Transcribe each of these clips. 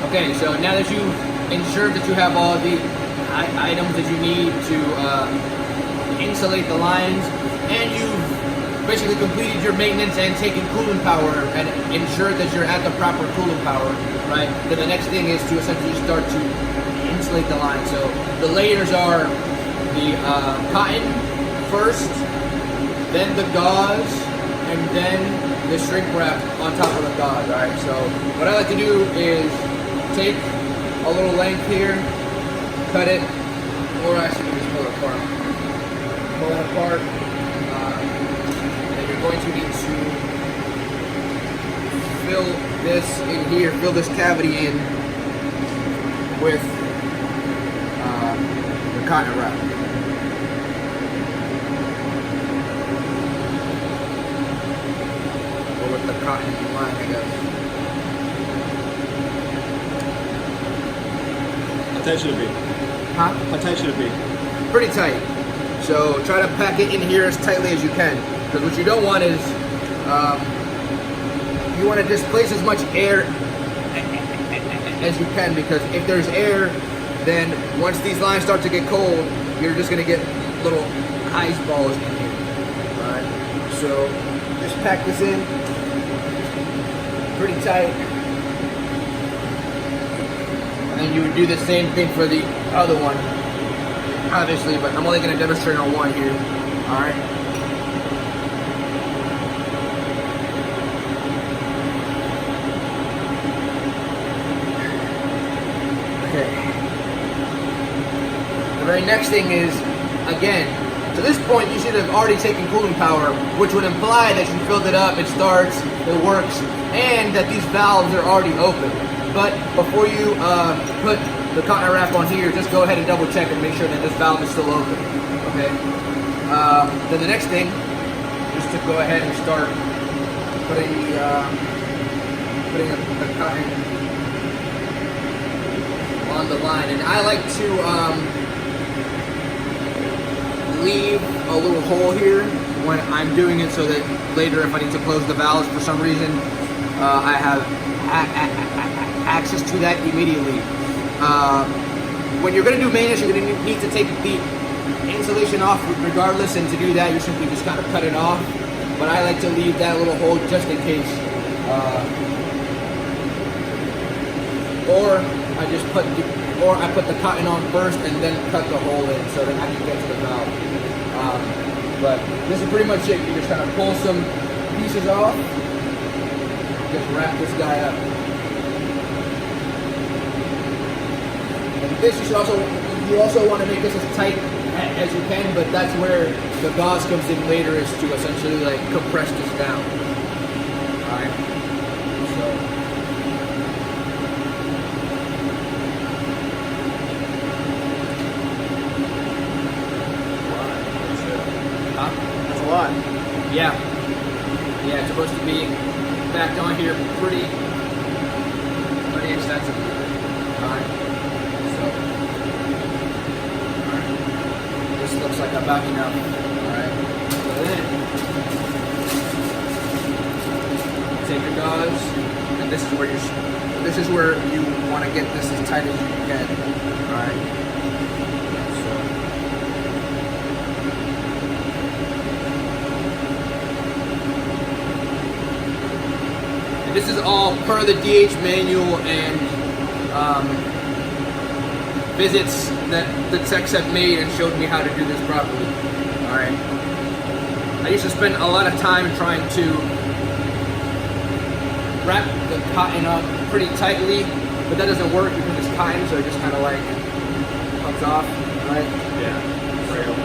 Okay, so now that you've ensured that you have all the items that you need to insulate the lines, and you've basically completed your maintenance and taken coolant power and ensured that you're at the proper coolant power, right? Then the next thing is to essentially start to insulate the line. So the layers are the cotton first, then the gauze, and then the shrink wrap on top of the gauze, right? So what I like to do is take a little length here, cut it, or actually just pull it apart. Pull it apart, and you're going to need to fill this in here, fill this cavity in with the cotton wrap. Or with the cotton line, I guess. How tight should it be? Huh? How tight should it be? Pretty tight. So try to pack it in here as tightly as you can. Because what you don't want is, you want to displace as much air as you can, because if there's air, then once these lines start to get cold, you're just going to get little ice balls in here. Alright, so just pack this in pretty tight. And then you would do the same thing for the other one, obviously, but I'm only going to demonstrate on one here. Alright. The very next thing is, again, to this point you should have already taken cooling power, which would imply that you filled it up, it starts, it works, and that these valves are already open. But before you put the cotton wrap on here, just go ahead and double check and make sure that this valve is still open. Okay. Then the next thing is to go ahead and start putting the cotton on the line, and I like to leave a little hole here when I'm doing it, so that later if I need to close the valves for some reason, I have access to that immediately. When you're going to do maintenance, you're going to need to take the insulation off regardless, and to do that you simply just kind of cut it off, but I like to leave that little hole just in case. Or I put the cotton on first and then cut the hole in so that I can get to the valve. But this is pretty much it. You just kind of pull some pieces off, just wrap this guy up. And this you also want to make this as tight as you can, but that's where the gauze comes in later, is to essentially like compress this down. Alright. So That's a lot. yeah, it's supposed to be backed on here pretty extensively. Alright, so this looks like about enough. Alright, so then take your gauze, and this is where you want to get this as tight as you can. Alright. This is all per the DH manual and visits that the techs have made and showed me how to do this properly. Alright. I used to spend a lot of time trying to wrap the cotton up pretty tightly, but that doesn't work because it's cotton, so it just kind of like comes off, right? Yeah. Frail.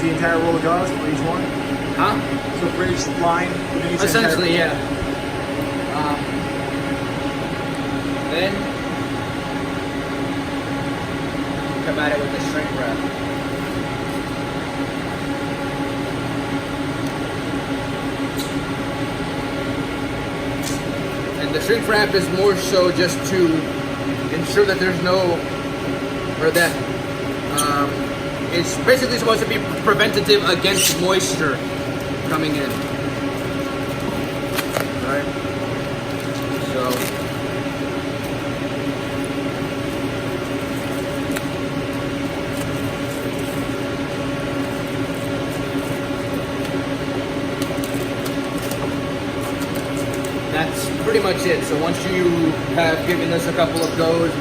The entire roll of gauze for each one? Huh? So for each line, would you use Essentially, the entire... yeah. Then about it with the shrink wrap. And the shrink wrap is more so just to ensure that there's no, or that it's basically supposed to be preventative against moisture coming in. Right? So that's pretty much it. So once you have given us a couple of goes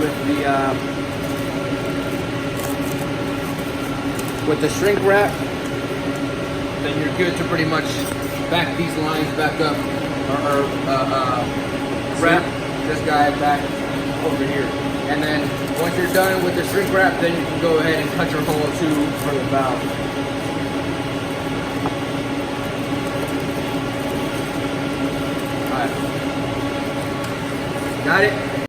with the shrink wrap, then you're good to pretty much back these lines back up, or wrap this guy back over here. And then once you're done with the shrink wrap, then you can go ahead and cut your hole too for the valve. Alright. Got it?